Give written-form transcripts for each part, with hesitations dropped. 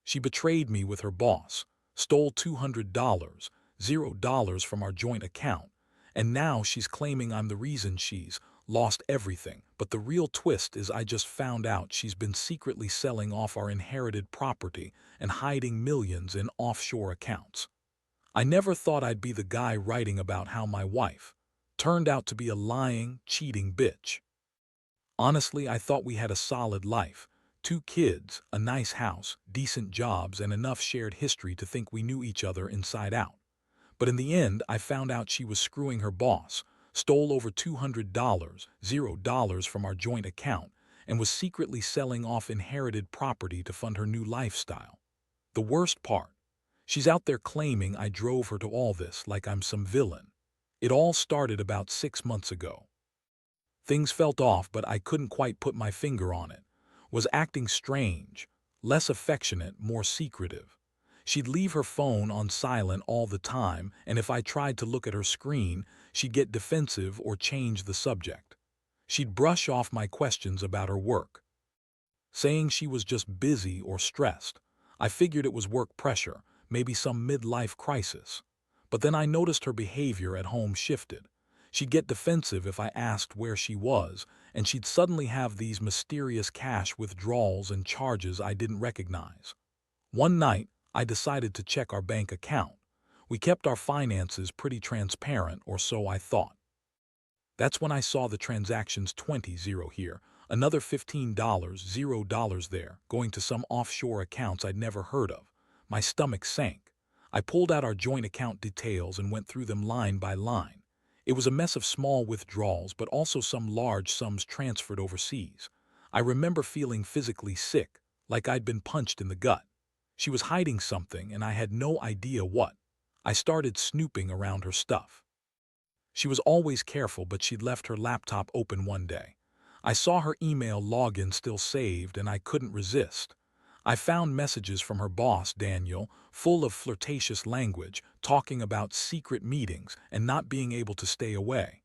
She betrayed me with her boss, stole $200, $0 from our joint account, and now she's claiming I'm the reason she's lost everything. But the real twist is I just found out she's been secretly selling off our inherited property and hiding millions in offshore accounts. I never thought I'd be the guy writing about how my wife turned out to be a lying, cheating bitch. Honestly, I thought we had a solid life. 2 kids, a nice house, decent jobs, and enough shared history to think we knew each other inside out. But in the end, I found out she was screwing her boss, stole over $200, $0 from our joint account, and was secretly selling off inherited property to fund her new lifestyle. The worst part, she's out there claiming I drove her to all this like I'm some villain. It all started about 6 months ago. Things felt off, but I couldn't quite put my finger on it. Was acting strange, less affectionate, more secretive. She'd leave her phone on silent all the time, and if I tried to look at her screen, she'd get defensive or change the subject. She'd brush off my questions about her work, saying she was just busy or stressed. I figured it was work pressure, maybe some midlife crisis. But then I noticed her behavior at home shifted. She'd get defensive if I asked where she was, and she'd suddenly have these mysterious cash withdrawals and charges I didn't recognize. One night, I decided to check our bank account. We kept our finances pretty transparent, or so I thought. That's when I saw the transactions 20 0 here, another $15 $0 there, going to some offshore accounts I'd never heard of. My stomach sank. I pulled out our joint account details and went through them line by line. It was a mess of small withdrawals, but also some large sums transferred overseas. I remember feeling physically sick, like I'd been punched in the gut. She was hiding something, and I had no idea what. I started snooping around her stuff. She was always careful, but she'd left her laptop open one day. I saw her email login still saved, and I couldn't resist. I found messages from her boss, Daniel, full of flirtatious language, talking about secret meetings and not being able to stay away.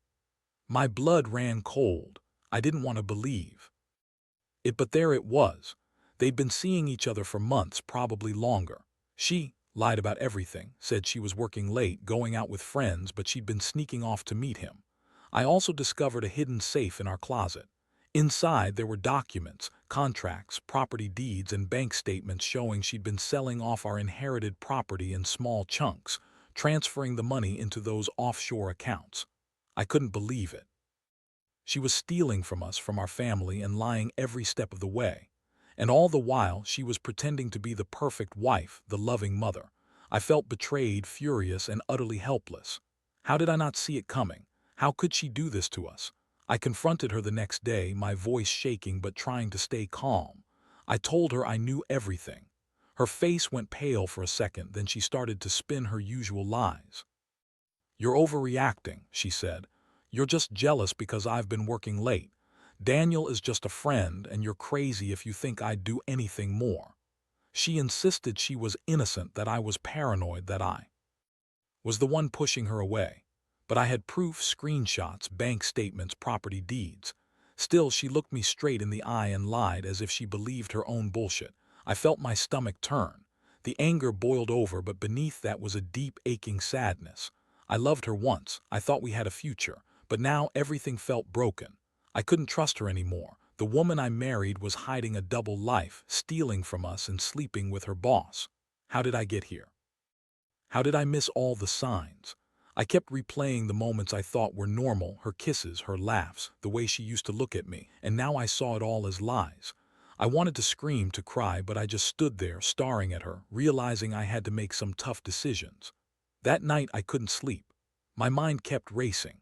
My blood ran cold. I didn't want to believe it, but there it was. They'd been seeing each other for months, probably longer. She lied about everything, said she was working late, going out with friends, but she'd been sneaking off to meet him. I also discovered a hidden safe in our closet. Inside, there were documents, contracts, property deeds, and bank statements showing she'd been selling off our inherited property in small chunks, transferring the money into those offshore accounts. I couldn't believe it. She was stealing from us, from our family, and lying every step of the way. And all the while, she was pretending to be the perfect wife, the loving mother. I felt betrayed, furious, and utterly helpless. How did I not see it coming? How could she do this to us? I confronted her the next day, my voice shaking but trying to stay calm. I told her I knew everything. Her face went pale for a second, then she started to spin her usual lies. "You're overreacting," she said. "You're just jealous because I've been working late. Daniel is just a friend, and you're crazy if you think I'd do anything more." She insisted she was innocent, that I was paranoid, that I was the one pushing her away. But I had proof, screenshots, bank statements, property deeds. Still, she looked me straight in the eye and lied as if she believed her own bullshit. I felt my stomach turn. The anger boiled over, but beneath that was a deep, aching sadness. I loved her once. I thought we had a future. But now everything felt broken. I couldn't trust her anymore. The woman I married was hiding a double life, stealing from us and sleeping with her boss. How did I get here? How did I miss all the signs? I kept replaying the moments I thought were normal, her kisses, her laughs, the way she used to look at me, and now I saw it all as lies. I wanted to scream, to cry, but I just stood there, staring at her, realizing I had to make some tough decisions. That night I couldn't sleep. My mind kept racing.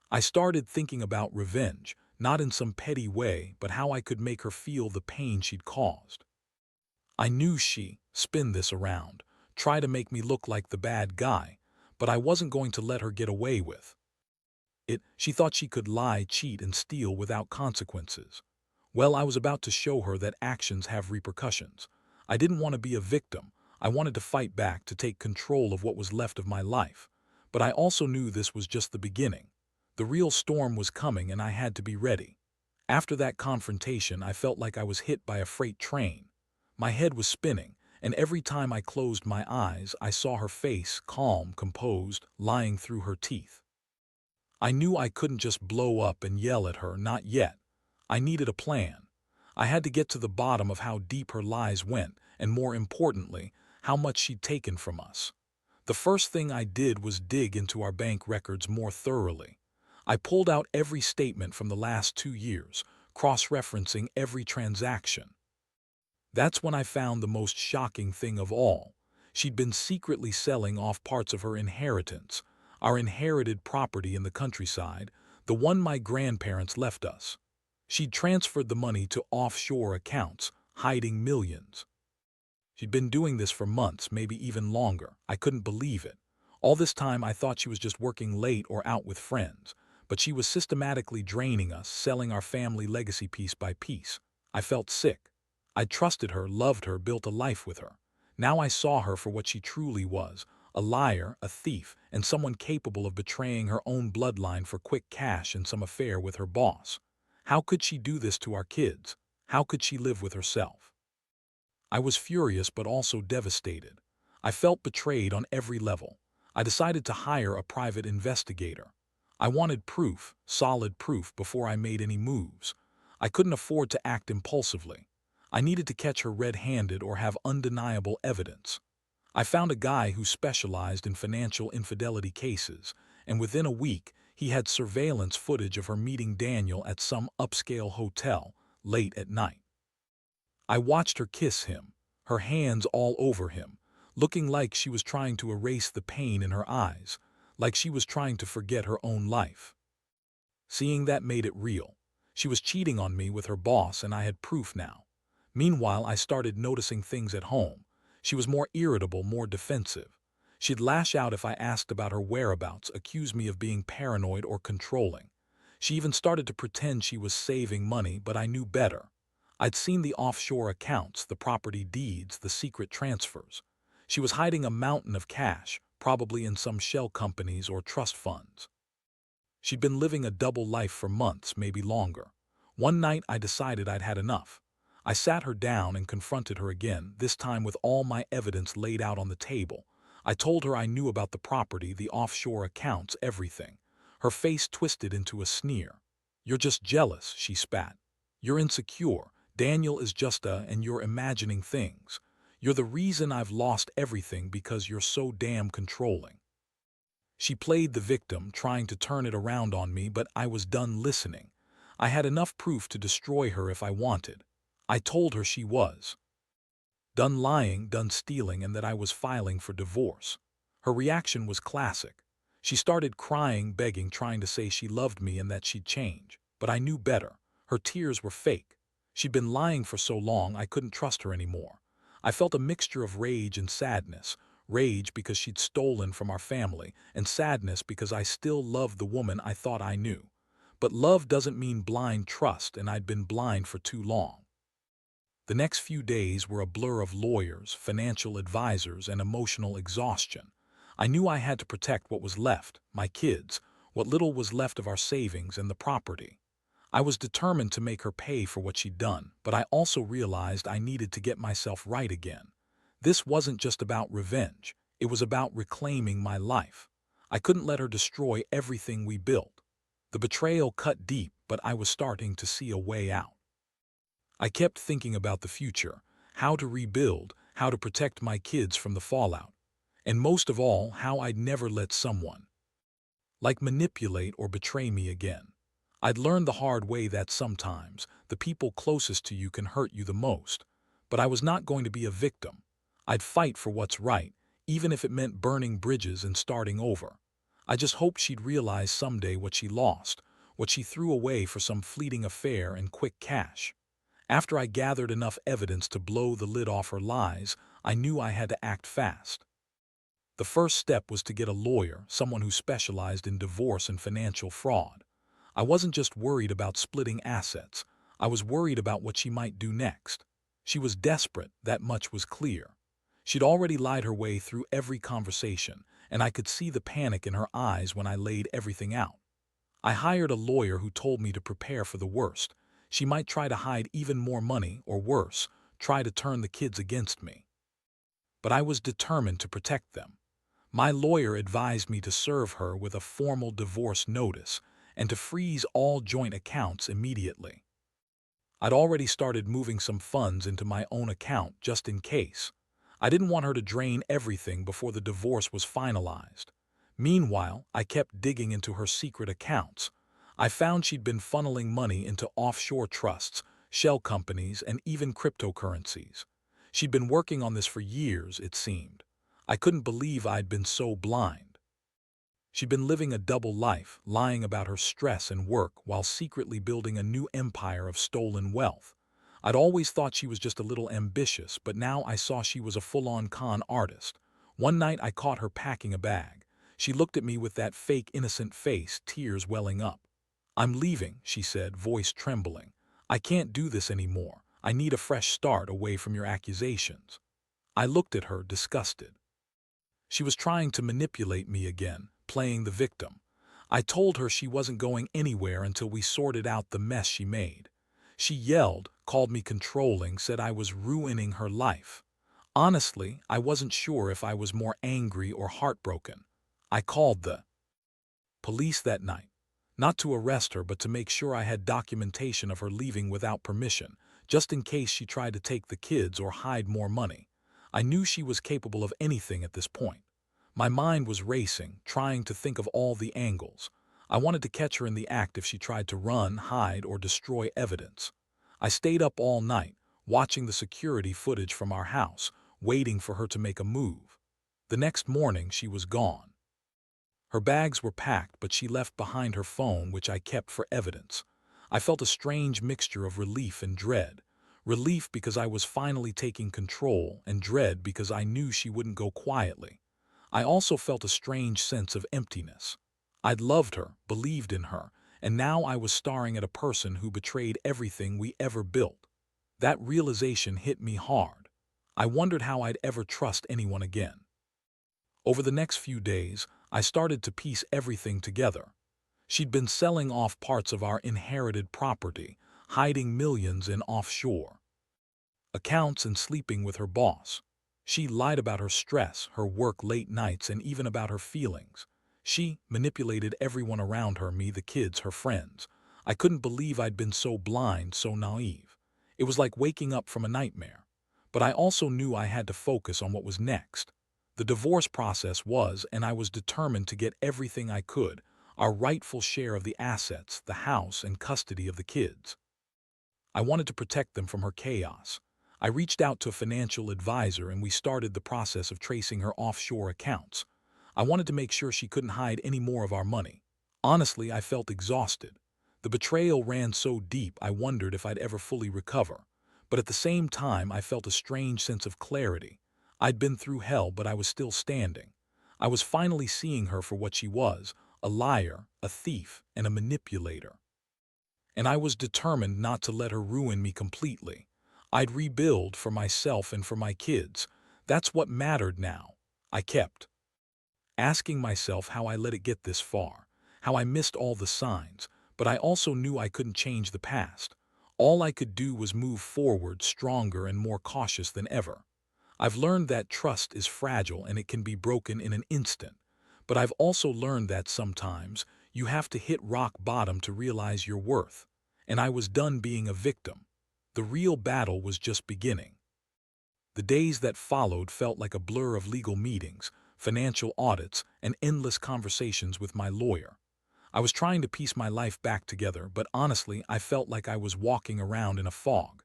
I started thinking about revenge, not in some petty way, but how I could make her feel the pain she'd caused. I knew she'd spin this around, try to make me look like the bad guy, but I wasn't going to let her get away with it. She thought she could lie, cheat, and steal without consequences. Well, I was about to show her that actions have repercussions. I didn't want to be a victim. I wanted to fight back, to take control of what was left of my life. But I also knew this was just the beginning. The real storm was coming, and I had to be ready. After that confrontation, I felt like I was hit by a freight train. My head was spinning, and every time I closed my eyes, I saw her face, calm, composed, lying through her teeth. I knew I couldn't just blow up and yell at her, not yet. I needed a plan. I had to get to the bottom of how deep her lies went, and more importantly, how much she'd taken from us. The first thing I did was dig into our bank records more thoroughly. I pulled out every statement from the last 2 years, cross-referencing every transaction. That's when I found the most shocking thing of all. She'd been secretly selling off parts of her inheritance, our inherited property in the countryside, the one my grandparents left us. She'd transferred the money to offshore accounts, hiding millions. She'd been doing this for months, maybe even longer. I couldn't believe it. All this time I thought she was just working late or out with friends, but she was systematically draining us, selling our family legacy piece by piece. I felt sick. I trusted her, loved her, built a life with her. Now I saw her for what she truly was, a liar, a thief, and someone capable of betraying her own bloodline for quick cash in some affair with her boss. How could she do this to our kids? How could she live with herself? I was furious but also devastated. I felt betrayed on every level. I decided to hire a private investigator. I wanted proof, solid proof, before I made any moves. I couldn't afford to act impulsively. I needed to catch her red-handed or have undeniable evidence. I found a guy who specialized in financial infidelity cases, and within a week, he had surveillance footage of her meeting Daniel at some upscale hotel, late at night. I watched her kiss him, her hands all over him, looking like she was trying to erase the pain in her eyes, like she was trying to forget her own life. Seeing that made it real. She was cheating on me with her boss, and I had proof now. Meanwhile, I started noticing things at home. She was more irritable, more defensive. She'd lash out if I asked about her whereabouts, accuse me of being paranoid or controlling. She even started to pretend she was saving money, but I knew better. I'd seen the offshore accounts, the property deeds, the secret transfers. She was hiding a mountain of cash, probably in some shell companies or trust funds. She'd been living a double life for months, maybe longer. One night I decided I'd had enough. I sat her down and confronted her again, this time with all my evidence laid out on the table. I told her I knew about the property, the offshore accounts, everything. Her face twisted into a sneer. "You're just jealous," she spat. "You're insecure. Daniel is just and you're imagining things. You're the reason I've lost everything because you're so damn controlling." She played the victim, trying to turn it around on me, but I was done listening. I had enough proof to destroy her if I wanted. I told her she was done lying, done stealing, and that I was filing for divorce. Her reaction was classic. She started crying, begging, trying to say she loved me and that she'd change. But I knew better. Her tears were fake. She'd been lying for so long I couldn't trust her anymore. I felt a mixture of rage and sadness. Rage because she'd stolen from our family, and sadness because I still loved the woman I thought I knew. But love doesn't mean blind trust, and I'd been blind for too long. The next few days were a blur of lawyers, financial advisors, and emotional exhaustion. I knew I had to protect what was left, my kids, what little was left of our savings and the property. I was determined to make her pay for what she'd done, but I also realized I needed to get myself right again. This wasn't just about revenge. It was about reclaiming my life. I couldn't let her destroy everything we built. The betrayal cut deep, but I was starting to see a way out. I kept thinking about the future, how to rebuild, how to protect my kids from the fallout, and most of all, how I'd never let someone like manipulate or betray me again. I'd learned the hard way that sometimes the people closest to you can hurt you the most, but I was not going to be a victim. I'd fight for what's right, even if it meant burning bridges and starting over. I just hoped she'd realize someday what she lost, what she threw away for some fleeting affair and quick cash. After I gathered enough evidence to blow the lid off her lies, I knew I had to act fast. The first step was to get a lawyer, someone who specialized in divorce and financial fraud. I wasn't just worried about splitting assets. I was worried about what she might do next. She was desperate, that much was clear. She'd already lied her way through every conversation, and I could see the panic in her eyes when I laid everything out. I hired a lawyer who told me to prepare for the worst. She might try to hide even more money, or worse, try to turn the kids against me. but I was determined to protect them. My lawyer advised me to serve her with a formal divorce notice and to freeze all joint accounts immediately. I'd already started moving some funds into my own account just in case. I didn't want her to drain everything before the divorce was finalized. Meanwhile, I kept digging into her secret accounts. I found she'd been funneling money into offshore trusts, shell companies, and even cryptocurrencies. She'd been working on this for years, it seemed. I couldn't believe I'd been so blind. She'd been living a double life, lying about her stress and work while secretly building a new empire of stolen wealth. I'd always thought she was just a little ambitious, but now I saw she was a full-on con artist. One night I caught her packing a bag. She looked at me with that fake innocent face, tears welling up. "I'm leaving," she said, voice trembling. "I can't do this anymore. I need a fresh start away from your accusations." I looked at her, disgusted. She was trying to manipulate me again, playing the victim. I told her she wasn't going anywhere until we sorted out the mess she made. She yelled, called me controlling, said I was ruining her life. Honestly, I wasn't sure if I was more angry or heartbroken. I called the police that night, not to arrest her but to make sure I had documentation of her leaving without permission, just in case she tried to take the kids or hide more money. I knew she was capable of anything at this point. My mind was racing, trying to think of all the angles. I wanted to catch her in the act if she tried to run, hide, or destroy evidence. I stayed up all night, watching the security footage from our house, waiting for her to make a move. The next morning, she was gone. Her bags were packed, but she left behind her phone, which I kept for evidence. I felt a strange mixture of relief and dread. Relief because I was finally taking control, and dread because I knew she wouldn't go quietly. I also felt a strange sense of emptiness. I'd loved her, believed in her, and now I was staring at a person who betrayed everything we ever built. That realization hit me hard. I wondered how I'd ever trust anyone again. Over the next few days, I started to piece everything together. She'd been selling off parts of our inherited property, hiding millions in offshore accounts and sleeping with her boss. She lied about her stress, her work late nights, and even about her feelings. She manipulated everyone around her, me, the kids, her friends. I couldn't believe I'd been so blind, so naive. It was like waking up from a nightmare. But I also knew I had to focus on what was next. The divorce process was, and I was determined to get everything I could, our rightful share of the assets, the house, and custody of the kids. I wanted to protect them from her chaos. I reached out to a financial advisor and we started the process of tracing her offshore accounts. I wanted to make sure she couldn't hide any more of our money. Honestly, I felt exhausted. The betrayal ran so deep I wondered if I'd ever fully recover. But at the same time, I felt a strange sense of clarity. I'd been through hell, but I was still standing. I was finally seeing her for what she was, a liar, a thief, and a manipulator. And I was determined not to let her ruin me completely. I'd rebuild for myself and for my kids. That's what mattered now. I kept asking myself how I let it get this far, how I missed all the signs, but I also knew I couldn't change the past. All I could do was move forward, stronger and more cautious than ever. I've learned that trust is fragile and it can be broken in an instant. But I've also learned that sometimes you have to hit rock bottom to realize your worth. And I was done being a victim. The real battle was just beginning. The days that followed felt like a blur of legal meetings, financial audits, and endless conversations with my lawyer. I was trying to piece my life back together, but honestly, I felt like I was walking around in a fog.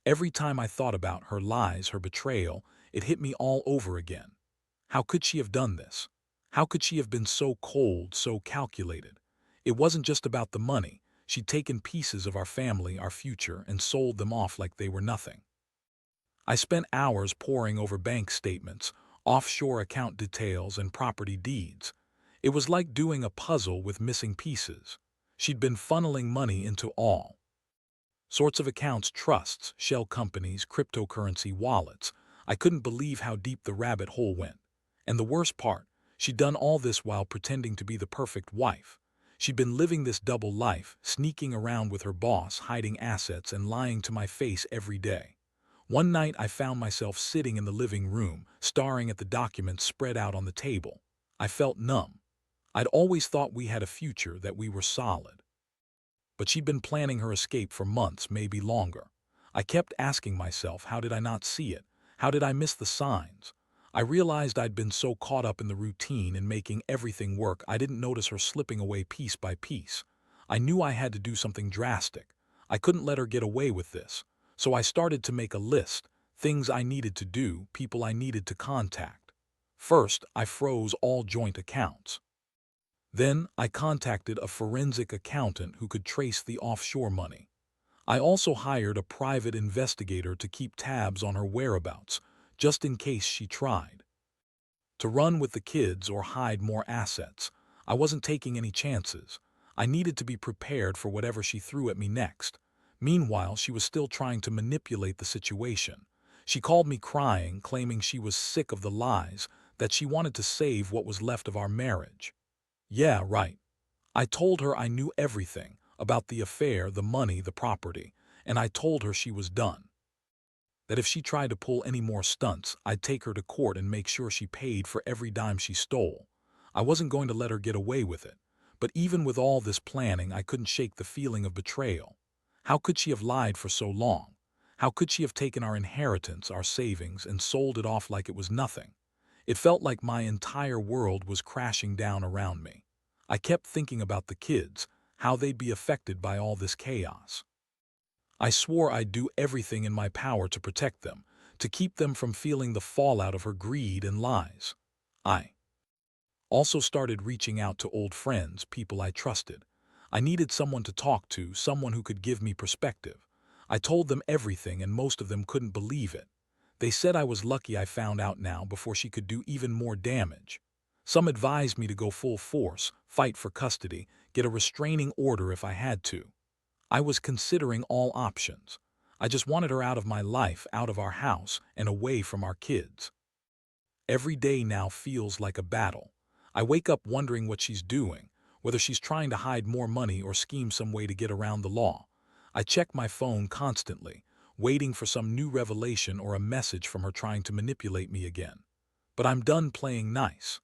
Every time I thought about her lies, her betrayal, it hit me all over again. How could she have done this? How could she have been so cold, so calculated? It wasn't just about the money. She'd taken pieces of our family, our future, and sold them off like they were nothing. I spent hours poring over bank statements, offshore account details, and property deeds. It was like doing a puzzle with missing pieces. She'd been funneling money into all sorts of accounts, trusts, shell companies, cryptocurrency wallets. I couldn't believe how deep the rabbit hole went. And the worst part, she'd done all this while pretending to be the perfect wife. She'd been living this double life, sneaking around with her boss, hiding assets, and lying to my face every day. One night I found myself sitting in the living room, staring at the documents spread out on the table. I felt numb. I'd always thought we had a future, that we were solid. But she'd been planning her escape for months, maybe longer. I kept asking myself, how did I not see it? How did I miss the signs? I realized I'd been so caught up in the routine and making everything work, I didn't notice her slipping away piece by piece. I knew I had to do something drastic. I couldn't let her get away with this. So I started to make a list, things I needed to do, people I needed to contact. First, I froze all joint accounts. Then, I contacted a forensic accountant who could trace the offshore money. I also hired a private investigator to keep tabs on her whereabouts, just in case she tried to run with the kids or hide more assets. I wasn't taking any chances. I needed to be prepared for whatever she threw at me next. Meanwhile, she was still trying to manipulate the situation. She called me crying, claiming she was sick of the lies, that she wanted to save what was left of our marriage. Yeah, right. I told her I knew everything about the affair, the money, the property, and I told her she was done. That if she tried to pull any more stunts, I'd take her to court and make sure she paid for every dime she stole. I wasn't going to let her get away with it. But even with all this planning, I couldn't shake the feeling of betrayal. How could she have lied for so long? How could she have taken our inheritance, our savings, and sold it off like it was nothing? It felt like my entire world was crashing down around me. I kept thinking about the kids, how they'd be affected by all this chaos. I swore I'd do everything in my power to protect them, to keep them from feeling the fallout of her greed and lies. I also started reaching out to old friends, people I trusted. I needed someone to talk to, someone who could give me perspective. I told them everything, and most of them couldn't believe it. They said I was lucky I found out now before she could do even more damage. Some advised me to go full force, fight for custody, get a restraining order if I had to. I was considering all options. I just wanted her out of my life, out of our house, and away from our kids. Every day now feels like a battle. I wake up wondering what she's doing, whether she's trying to hide more money or scheme some way to get around the law. I check my phone constantly, waiting for some new revelation or a message from her trying to manipulate me again. But I'm done playing nice.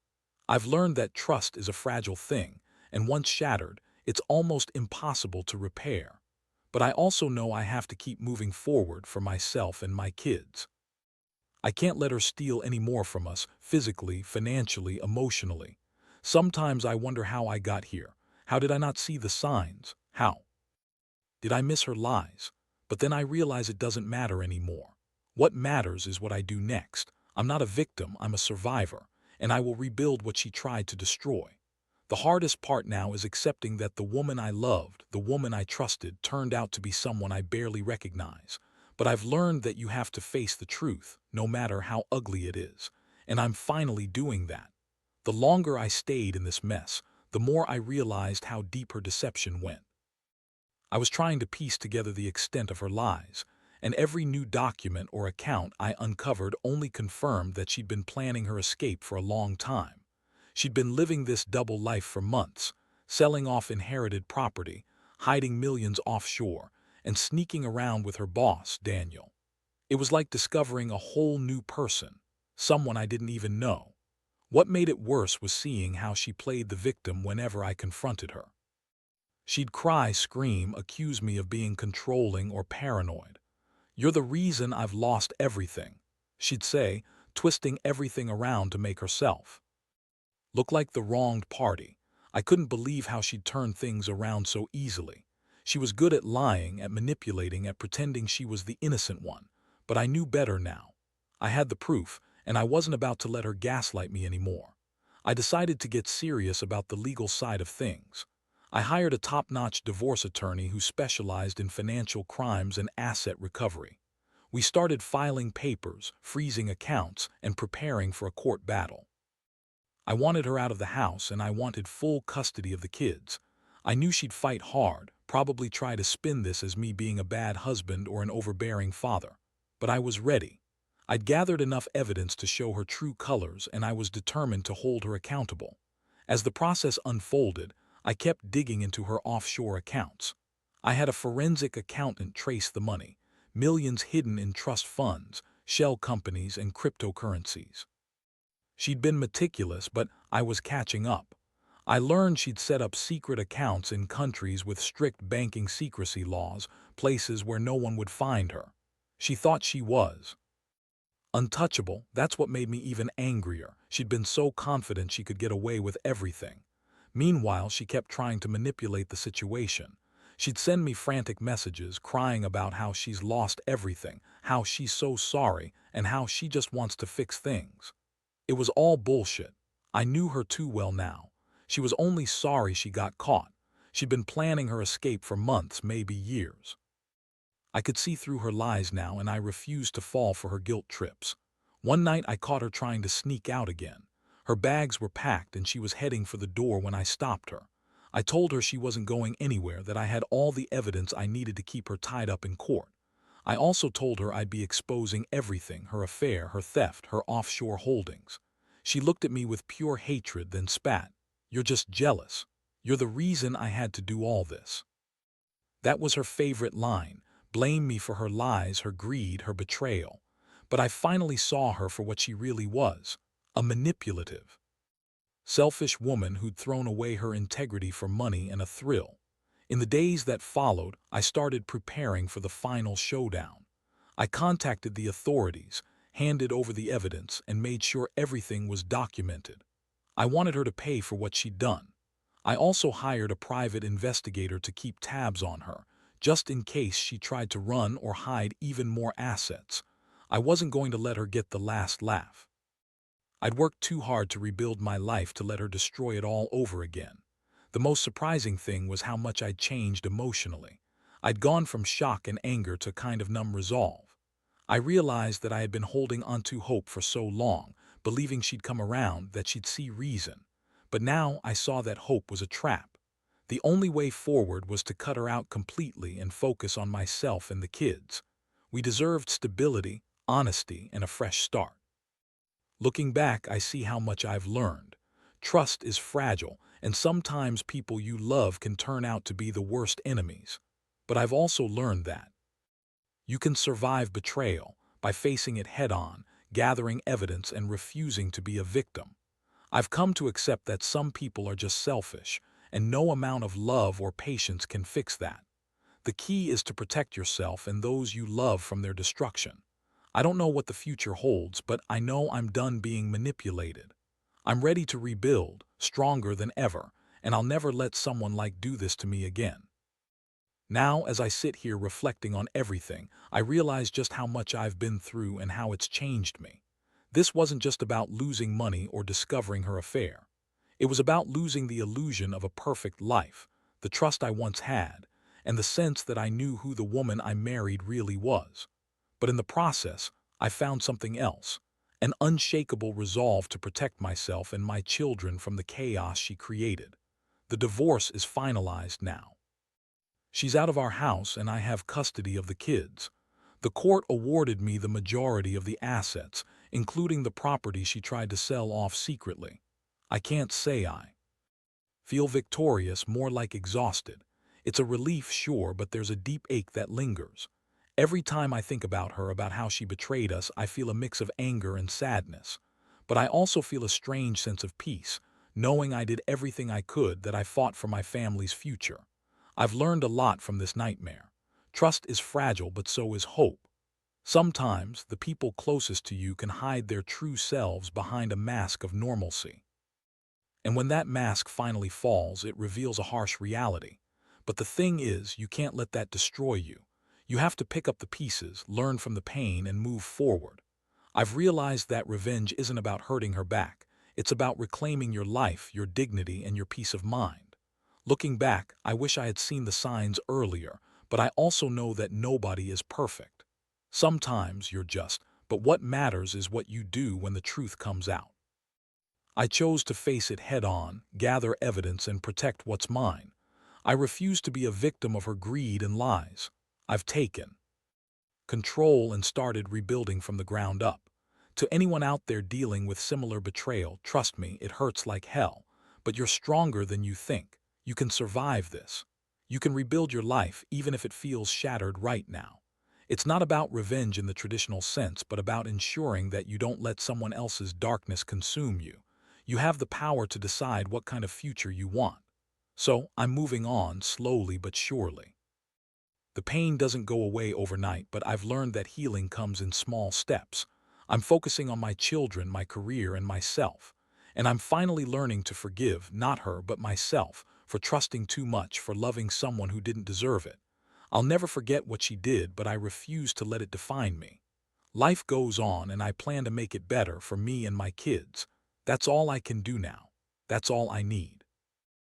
I've learned that trust is a fragile thing, and once shattered, it's almost impossible to repair. But I also know I have to keep moving forward for myself and my kids. I can't let her steal any more from us, physically, financially, emotionally. Sometimes I wonder how I got here. How did I not see the signs? How did I miss her lies? But then I realize it doesn't matter anymore. What matters is what I do next. I'm not a victim, I'm a survivor, and I will rebuild what she tried to destroy. The hardest part now is accepting that the woman I loved, the woman I trusted, turned out to be someone I barely recognize. But I've learned that you have to face the truth, no matter how ugly it is. And I'm finally doing that. The longer I stayed in this mess, the more I realized how deep her deception went. I was trying to piece together the extent of her lies, and every new document or account I uncovered only confirmed that she'd been planning her escape for a long time. She'd been living this double life for months, selling off inherited property, hiding millions offshore, and sneaking around with her boss, Daniel. It was like discovering a whole new person, someone I didn't even know. What made it worse was seeing how she played the victim whenever I confronted her. She'd cry, scream, accuse me of being controlling or paranoid. "You're the reason I've lost everything," she'd say, twisting everything around to make herself look like the wronged party. I couldn't believe how she'd turned things around so easily. She was good at lying, at manipulating, at pretending she was the innocent one. But I knew better now. I had the proof, and I wasn't about to let her gaslight me anymore. I decided to get serious about the legal side of things. I hired a top-notch divorce attorney who specialized in financial crimes and asset recovery. We started filing papers, freezing accounts, and preparing for a court battle. I wanted her out of the house, and I wanted full custody of the kids. I knew she'd fight hard, probably try to spin this as me being a bad husband or an overbearing father. But I was ready. I'd gathered enough evidence to show her true colors, and I was determined to hold her accountable. As the process unfolded, I kept digging into her offshore accounts. I had a forensic accountant trace the money, millions hidden in trust funds, shell companies, and cryptocurrencies. She'd been meticulous, but I was catching up. I learned she'd set up secret accounts in countries with strict banking secrecy laws, places where no one would find her. She thought she was untouchable. That's what made me even angrier. She'd been so confident she could get away with everything. Meanwhile, she kept trying to manipulate the situation. She'd send me frantic messages crying about how she's lost everything, how she's so sorry, and how she just wants to fix things. It was all bullshit. I knew her too well now. She was only sorry she got caught. She'd been planning her escape for months, maybe years. I could see through her lies now, and I refused to fall for her guilt trips. One night I caught her trying to sneak out again. Her bags were packed and she was heading for the door when I stopped her. I told her she wasn't going anywhere, that I had all the evidence I needed to keep her tied up in court. I also told her I'd be exposing everything, her affair, her theft, her offshore holdings. She looked at me with pure hatred, then spat. "You're just jealous. You're the reason I had to do all this." That was her favorite line. Blame me for her lies, her greed, her betrayal. But I finally saw her for what she really was, a manipulative, selfish woman who'd thrown away her integrity for money and a thrill. In the days that followed, I started preparing for the final showdown. I contacted the authorities, handed over the evidence, and made sure everything was documented. I wanted her to pay for what she'd done. I also hired a private investigator to keep tabs on her, just in case she tried to run or hide even more assets. I wasn't going to let her get the last laugh. I'd worked too hard to rebuild my life to let her destroy it all over again. The most surprising thing was how much I'd changed emotionally. I'd gone from shock and anger to kind of numb resolve. I realized that I had been holding onto hope for so long, believing she'd come around, that she'd see reason. But now I saw that hope was a trap. The only way forward was to cut her out completely and focus on myself and the kids. We deserved stability, honesty, and a fresh start. Looking back, I see how much I've learned. Trust is fragile, and sometimes people you love can turn out to be the worst enemies. But I've also learned that you can survive betrayal by facing it head-on, gathering evidence, and refusing to be a victim. I've come to accept that some people are just selfish, and no amount of love or patience can fix that. The key is to protect yourself and those you love from their destruction. I don't know what the future holds, but I know I'm done being manipulated. I'm ready to rebuild, stronger than ever, and I'll never let someone do this to me again. Now, as I sit here reflecting on everything, I realize just how much I've been through and how it's changed me. This wasn't just about losing money or discovering her affair. It was about losing the illusion of a perfect life, the trust I once had, and the sense that I knew who the woman I married really was. But in the process, I found something else, an unshakable resolve to protect myself and my children from the chaos she created. The divorce is finalized now. She's out of our house and I have custody of the kids. The court awarded me the majority of the assets, including the property she tried to sell off secretly. I can't say I feel victorious, more like exhausted. It's a relief, sure, but there's a deep ache that lingers. Every time I think about her, about how she betrayed us, I feel a mix of anger and sadness. But I also feel a strange sense of peace, knowing I did everything I could, that I fought for my family's future. I've learned a lot from this nightmare. Trust is fragile, but so is hope. Sometimes the people closest to you can hide their true selves behind a mask of normalcy. And when that mask finally falls, it reveals a harsh reality. But the thing is, you can't let that destroy you. You have to pick up the pieces, learn from the pain, and move forward. I've realized that revenge isn't about hurting her back. It's about reclaiming your life, your dignity, and your peace of mind. Looking back, I wish I had seen the signs earlier, but I also know that nobody is perfect. Sometimes you're just, but what matters is what you do when the truth comes out. I chose to face it head-on, gather evidence, and protect what's mine. I refuse to be a victim of her greed and lies. I've taken control and started rebuilding from the ground up. To anyone out there dealing with similar betrayal, trust me, it hurts like hell, but you're stronger than you think. You can survive this. You can rebuild your life even if it feels shattered right now. It's not about revenge in the traditional sense, but about ensuring that you don't let someone else's darkness consume you. You have the power to decide what kind of future you want. So I'm moving on slowly but surely. The pain doesn't go away overnight, but I've learned that healing comes in small steps. I'm focusing on my children, my career, and myself. And I'm finally learning to forgive, not her, but myself, for trusting too much, for loving someone who didn't deserve it. I'll never forget what she did, but I refuse to let it define me. Life goes on, and I plan to make it better for me and my kids. That's all I can do now. That's all I need.